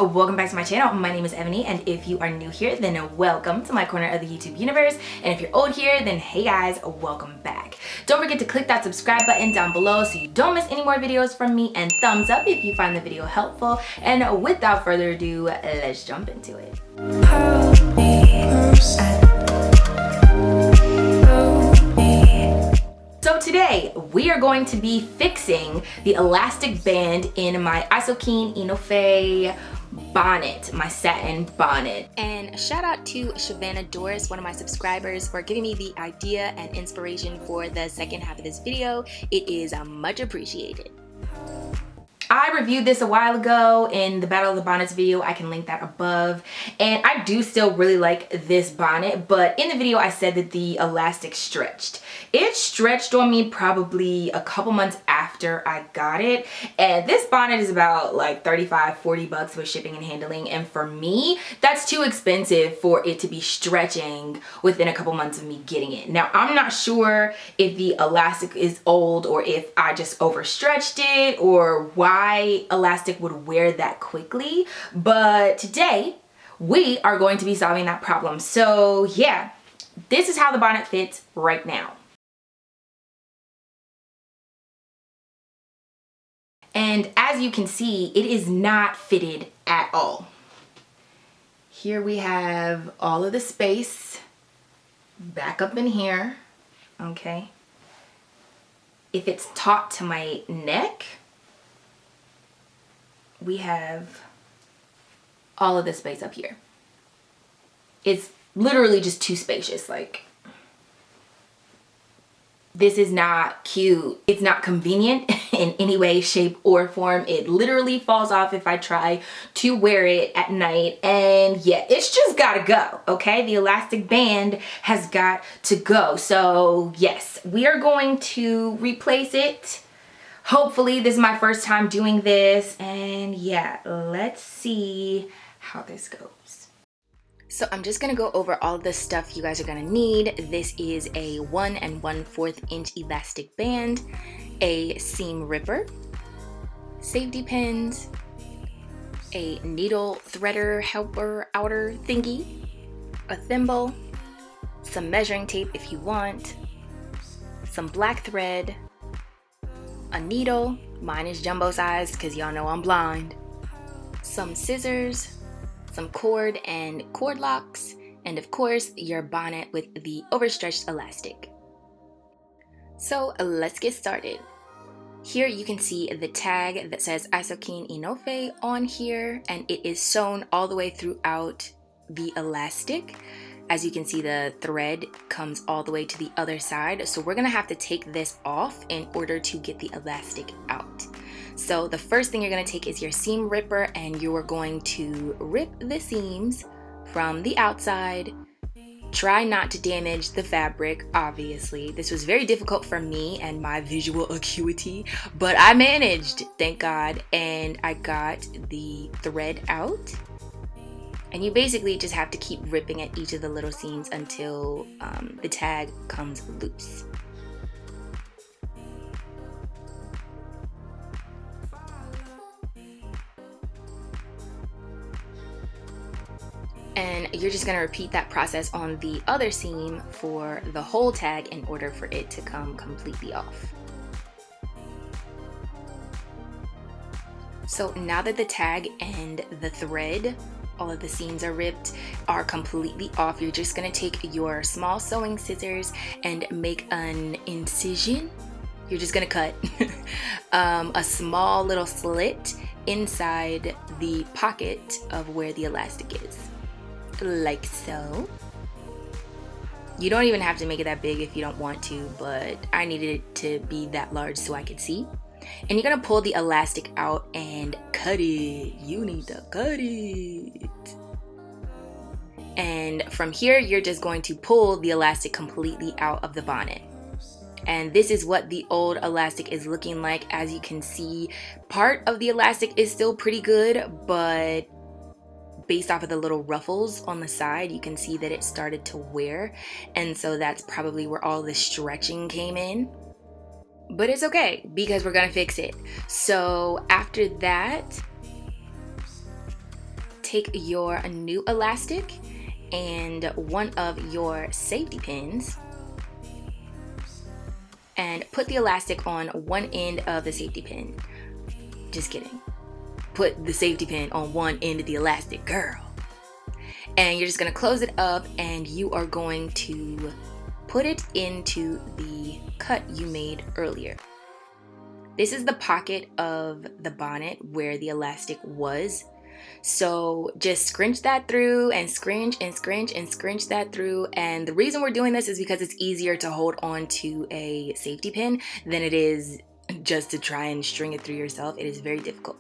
welcome back to my channel. My name is Ebony, and if you are new here, then welcome to my corner of the YouTube universe. And if you're old here, then hey guys, welcome back. Don't forget to click that subscribe button down below so you don't miss any more videos from me, and thumbs up if you find the video helpful. And without further ado, let's jump into it. So today we are going to be fixing the elastic band in my eVaniwithaV bonnet, my satin bonnet. And shout out to Shavannah Doris, one of my subscribers, for giving me the idea and inspiration for the second half of this video. It is much appreciated. I reviewed this a while ago in the Battle of the Bonnets video. I can link that above. And I do still really like this bonnet, but in the video I said that the elastic stretched. It stretched on me probably a couple months after I got it. And this bonnet is about like 35, 40 bucks with shipping and handling. And for me, that's too expensive for it to be stretching within a couple months of me getting it. Now, I'm not sure if the elastic is old or if I just overstretched it or why elastic would wear that quickly, but today we are going to be solving that problem. So yeah, this is how the bonnet fits right now. And as you can see, it is not fitted at all. Here we have all of the space back up in here, okay? If it's taut to my neck, we have all of this space up here. It's literally just too spacious. Like, this is not cute. It's not convenient in any way, shape, or form. It literally falls off if I try to wear it at night. And yeah, it's just gotta go, okay? The elastic band has got to go. So yes, we are going to replace it. Hopefully this is my first time doing this, and yeah, let's see how this goes. So I'm just gonna go over all the stuff you guys are gonna need. This is a 1 1/4 inch elastic band, a seam ripper, safety pins, a needle threader helper outer thingy, a thimble, some measuring tape if you want, some black thread, a needle, mine is jumbo size because y'all know I'm blind, some scissors, some cord and cord locks, and of course your bonnet with the overstretched elastic. So let's get started. Here you can see the tag that says iVaniwithaV on here, and it is sewn all the way throughout the elastic. As you can see, the thread comes all the way to the other side. So we're gonna have to take this off in order to get the elastic out. So the first thing you're gonna take is your seam ripper, and you are going to rip the seams from the outside. Try not to damage the fabric, obviously. This was very difficult for me and my visual acuity, but I managed, thank God, and I got the thread out. And you basically just have to keep ripping at each of the little seams until the tag comes loose. And you're just gonna repeat that process on the other seam for the whole tag in order for it to come completely off. So now that the tag and the thread, all of the seams are ripped, are completely off, you're just gonna take your small sewing scissors and make an incision. You're just gonna cut a small little slit inside the pocket of where the elastic is, like so. You don't even have to make it that big if you don't want to, but I needed it to be that large so I could see. And you're gonna pull the elastic out and cut it. You need to cut it. And from here, you're just going to pull the elastic completely out of the bonnet. And this is what the old elastic is looking like. As you can see, part of the elastic is still pretty good, but based off of the little ruffles on the side, you can see that it started to wear. And so that's probably where all the stretching came in. But it's okay because we're gonna fix it. So after that, take your new elastic and one of your safety pins and put the elastic on one end of the safety pin. Just kidding. Put the safety pin on one end of the elastic, girl. And you're just gonna close it up and you are going to put it into the cut you made earlier. This is the pocket of the bonnet where the elastic was. So just scrunch that through and scrunch and scrunch and scrunch that through. And the reason we're doing this is because it's easier to hold on to a safety pin than it is just to try and string it through yourself. It is very difficult.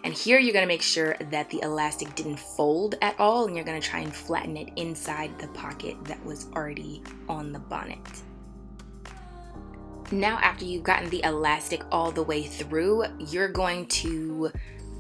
And here you're gonna make sure that the elastic didn't fold at all, and you're gonna try and flatten it inside the pocket that was already on the bonnet. Now, after you've gotten the elastic all the way through, you're going to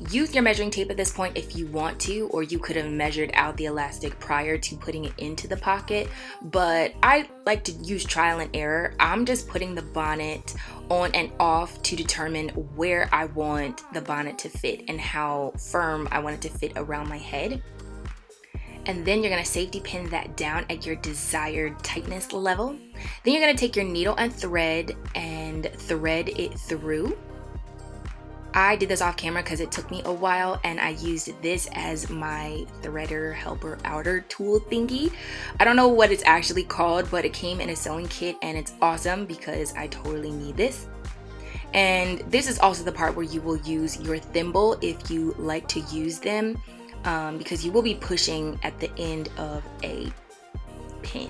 use your measuring tape at this point if you want to, or you could have measured out the elastic prior to putting it into the pocket, but I like to use trial and error. I'm just putting the bonnet on and off to determine where I want the bonnet to fit and how firm I want it to fit around my head. And then you're gonna safety pin that down at your desired tightness level. Then you're gonna take your needle and thread it through. I did this off camera because it took me a while, and I used this as my threader helper outer tool thingy. I don't know what it's actually called, but it came in a sewing kit and it's awesome because I totally need this. And this is also the part where you will use your thimble if you like to use them, because you will be pushing at the end of a pin,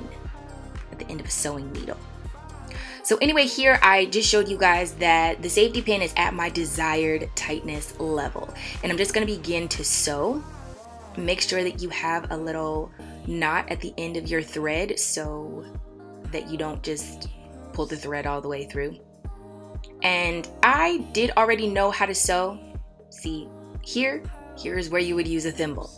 at the end of a sewing needle. So anyway, here I just showed you guys that the safety pin is at my desired tightness level. And I'm just gonna begin to sew. Make sure that you have a little knot at the end of your thread so that you don't just pull the thread all the way through. And I did already know how to sew. See, here's where you would use a thimble,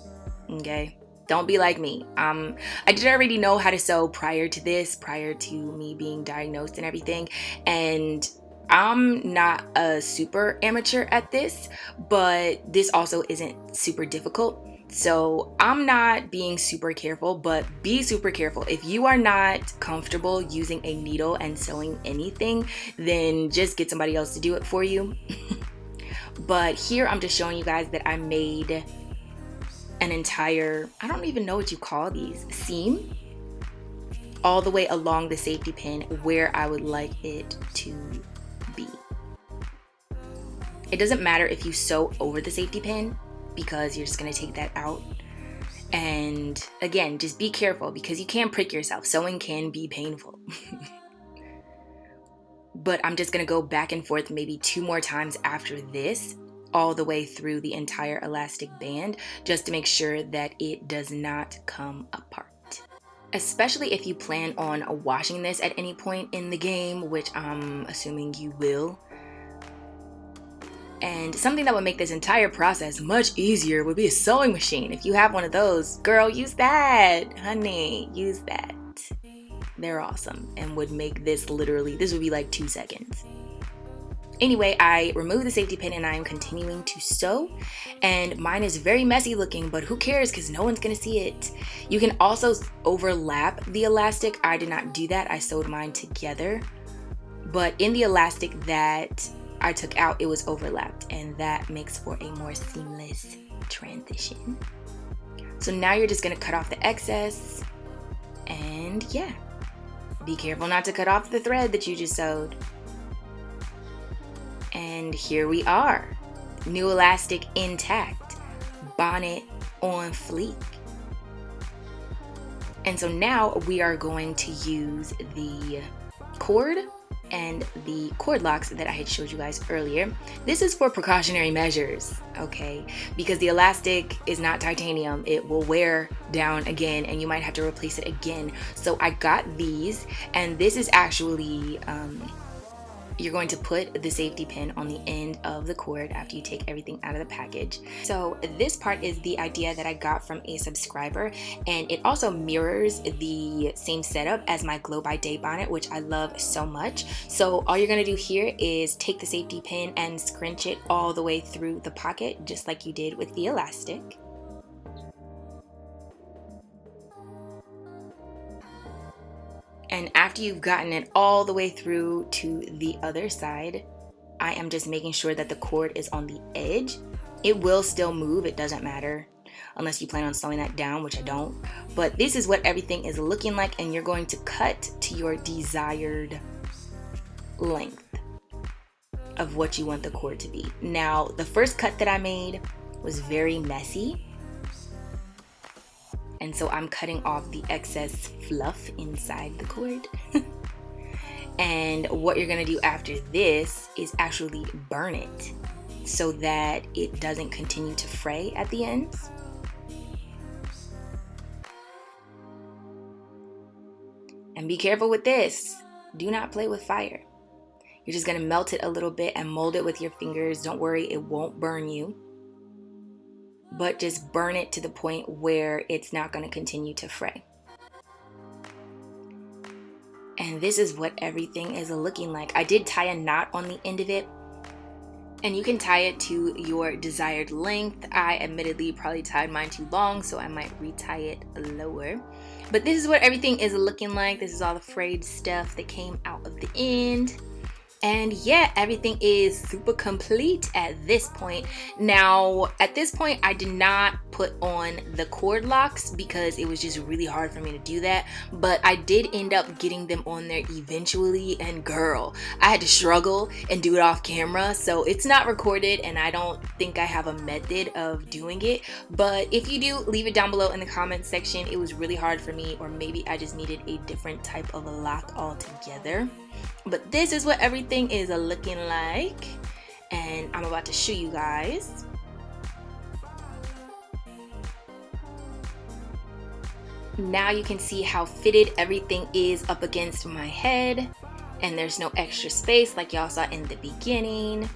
okay? Don't be like me. I did already know how to sew prior to this, prior to me being diagnosed and everything. And I'm not a super amateur at this, but this also isn't super difficult. So I'm not being super careful, but be super careful. If you are not comfortable using a needle and sewing anything, then just get somebody else to do it for you. But here I'm just showing you guys that I made an entire, I don't even know what you call these, seam all the way along the safety pin where I would like it to be. It doesn't matter if you sew over the safety pin because you're just gonna take that out. And again, just be careful because you can prick yourself. Sewing can be painful. But I'm just gonna go back and forth maybe 2 more times after this, all the way through the entire elastic band, just to make sure that it does not come apart. Especially if you plan on washing this at any point in the game, which I'm assuming you will. And something that would make this entire process much easier would be a sewing machine. If you have one of those, girl, use that, honey, use that. They're awesome and would make this literally, this would be like 2 seconds. Anyway, I removed the safety pin and I am continuing to sew, and mine is very messy looking, but who cares because no one's gonna see it. You can also overlap the elastic. I did not do that. I sewed mine together, but in the elastic that I took out, it was overlapped, and that makes for a more seamless transition. So now you're just gonna cut off the excess, and yeah, be careful not to cut off the thread that you just sewed. And here we are, new elastic intact, bonnet on fleek. And so now we are going to use the cord and the cord locks that I had showed you guys earlier. This is for precautionary measures, okay? Because the elastic is not titanium. It will wear down again and you might have to replace it again. So I got these, and this is actually, you're going to put the safety pin on the end of the cord after you take everything out of the package. So this part is the idea that I got from a subscriber, and it also mirrors the same setup as my Glow by Day bonnet, which I love so much. So all you're gonna do here is take the safety pin and scrunch it all the way through the pocket, just like you did with the elastic. after you've gotten it all the way through to the other side, I am just making sure that the cord is on the edge. It will still move, it doesn't matter, unless you plan on slowing that down, which I don't. But this is what everything is looking like, and you're going to cut to your desired length of what you want the cord to be. Now, the first cut that I made was very messy, and so I'm cutting off the excess fluff inside the cord. And what you're gonna do after this is actually burn it so that it doesn't continue to fray at the ends. And be careful with this. Do not play with fire. You're just gonna melt it a little bit and mold it with your fingers. Don't worry, it won't burn you. But just burn it to the point where it's not gonna continue to fray. And this is what everything is looking like. I did tie a knot on the end of it, and you can tie it to your desired length. I admittedly probably tied mine too long, so I might retie it lower. But this is what everything is looking like. This is all the frayed stuff that came out of the end. And yeah, everything is super complete at this point. Now, at this point, I did not put on the cord locks because it was just really hard for me to do that. But I did end up getting them on there eventually. And girl, I had to struggle and do it off camera. So it's not recorded, and I don't think I have a method of doing it. But if you do, leave it down below in the comments section. It was really hard for me, or maybe I just needed a different type of a lock altogether. But this is what everything is looking like, and I'm about to show you guys. Now you can see how fitted everything is up against my head, and there's no extra space like y'all saw in the beginning.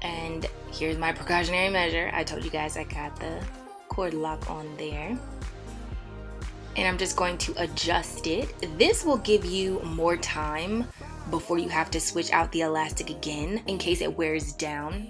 And here's my precautionary measure. I told you guys I got the cord lock on there. And I'm just going to adjust it. This will give you more time before you have to switch out the elastic again in case it wears down.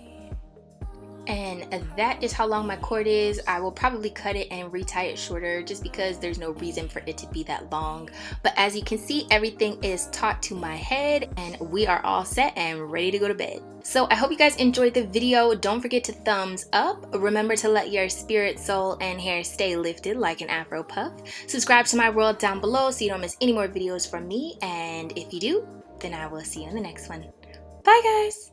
And that is how long my cord is. I will probably cut it and retie it shorter just because there's no reason for it to be that long. But as you can see, everything is taut to my head, and we are all set and ready to go to bed. So I hope you guys enjoyed the video. Don't forget to thumbs up. Remember to let your spirit, soul, and hair stay lifted like an afro puff. Subscribe to my world down below so you don't miss any more videos from me. And if you do, then I will see you in the next one. Bye guys!